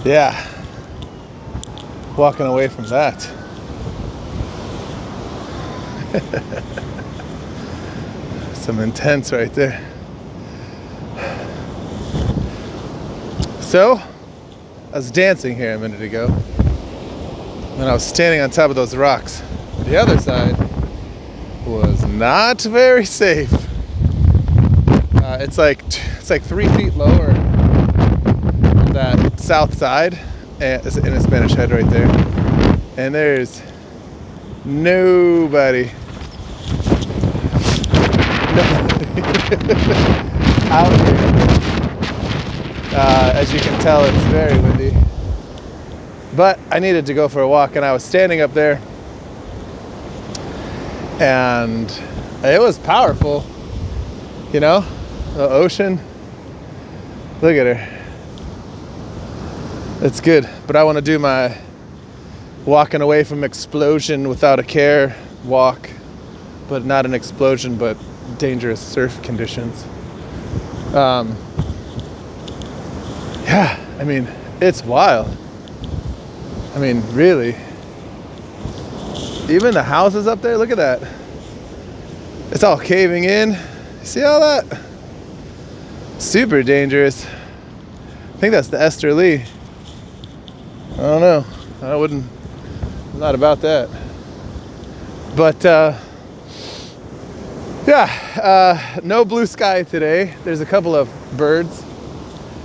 Yeah, walking away from that. Some intense right there. So, I was dancing here a minute ago, and I was standing on top of those rocks. The other side was not very safe. It's like 3 feet lower on that south side, and in a Spanish Head right there. And there's nobody out here. As you can tell, it's very windy. But I needed to go for a walk, and I was standing up there, and it was powerful. You know, the ocean. Look at her. It's good, but I want to do my walking away from explosion without a care walk, but not an explosion, but dangerous surf conditions. Yeah, I mean, it's wild. I mean, really. Even the houses up there, look at that. It's all caving in. See all that? Super dangerous. I think that's the Esther Lee. I don't know. I'm not about that. But, no blue sky today. There's a couple of birds.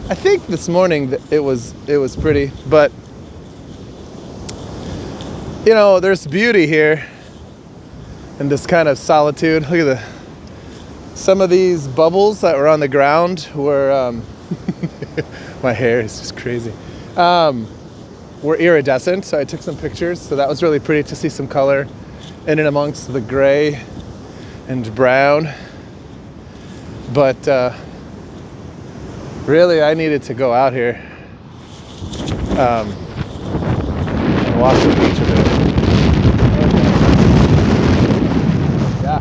I think this morning it was pretty, but you know, there's beauty here in this kind of solitude. Look at some of these bubbles that were on the ground were my hair is just crazy. Were iridescent, so I took some pictures. So that was really pretty to see some color in and amongst the gray and brown. But really, I needed to go out here and walk the beach a bit. Yeah,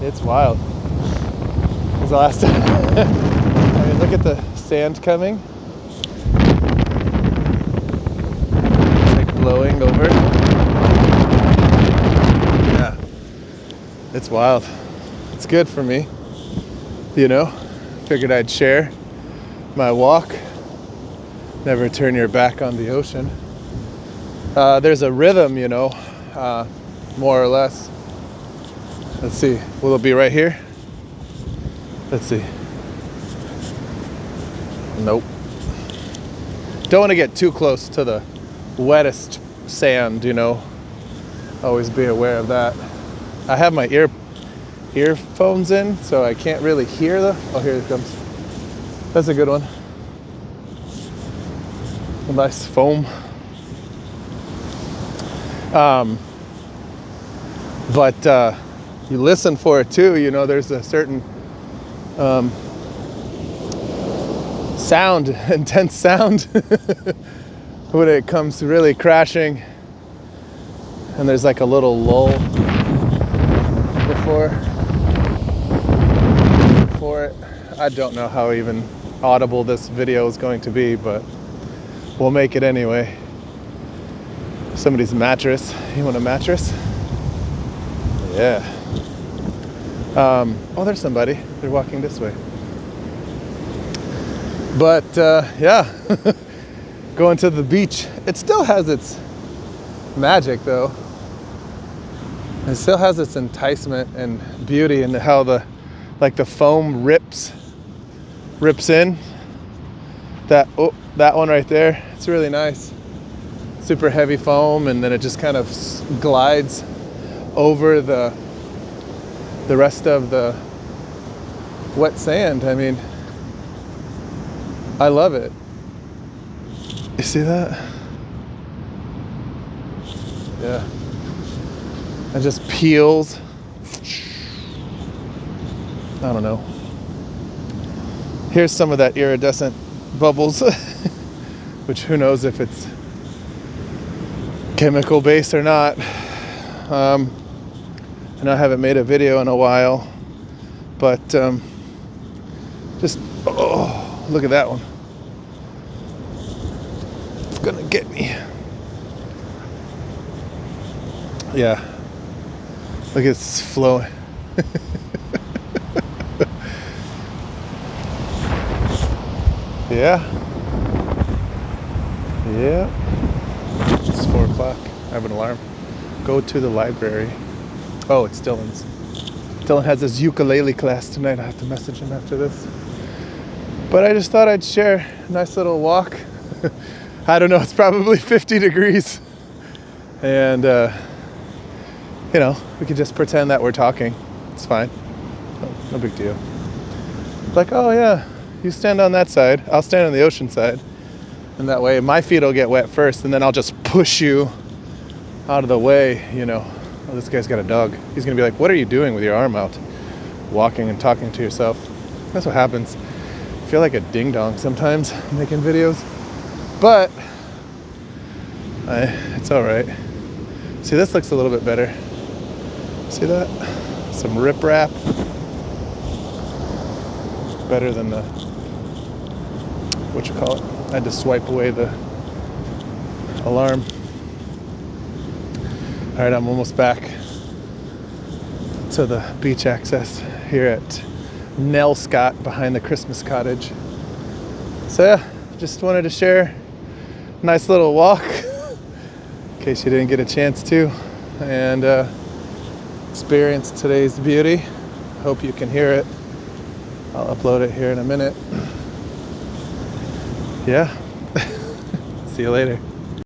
it's wild. It was the last time. I mean, look at the sand coming. It's like blowing over. Yeah, it's wild. It's good for me, you know. Figured I'd share my walk. Never turn your back on the ocean. There's a rhythm, you know, more or less. Let's see, will it be right here? Let's see. Nope. Don't want to get too close to the wettest sand, you know. Always be aware of that. I have my earphones in, so I can't really hear oh, here it comes. That's a good one. A nice foam. But you listen for it too, you know, there's a certain sound, intense sound when it comes to really crashing, and there's like a little lull before it. I don't know how even audible this video is going to be, but we'll make it anyway. Somebody's mattress. You want a mattress? Yeah. Oh, there's somebody. They're walking this way. But yeah, going to the beach. It still has its magic, though. It still has its enticement and beauty, and how the foam rips in. That one right there. It's really nice. Super heavy foam, and then it just kind of glides over the rest of the wet sand. I mean, I love it. You see that? Yeah. It just peels. I don't know. Here's some of that iridescent bubbles, which who knows if it's chemical based or not. I know I haven't made a video in a while, but just, oh, look at that one. It's gonna get me. Yeah. Look, it's flowing. Yeah. Yeah. It's 4 o'clock. I have an alarm. Go to the library. Oh, it's Dylan's. Dylan has his ukulele class tonight. I have to message him after this. But I just thought I'd share a nice little walk. I don't know, it's probably 50 degrees. And, you know, we could just pretend that we're talking. It's fine. No big deal. Like, oh yeah, you stand on that side. I'll stand on the ocean side. And that way my feet will get wet first, and then I'll just push you out of the way, you know. Oh, this guy's got a dog. He's gonna be like, what are you doing with your arm out? Walking and talking to yourself. That's what happens. I feel like a ding dong sometimes making videos. But it's all right. See, this looks a little bit better. See that? Some riprap. Better than the, what you call it? I had to swipe away the alarm. All right, I'm almost back to the beach access here at Nell Scott behind the Christmas cottage. So yeah, just wanted to share a nice little walk in case you didn't get a chance to, and experience today's beauty. Hope you can hear it. I'll upload it here in a minute. Yeah. See you later.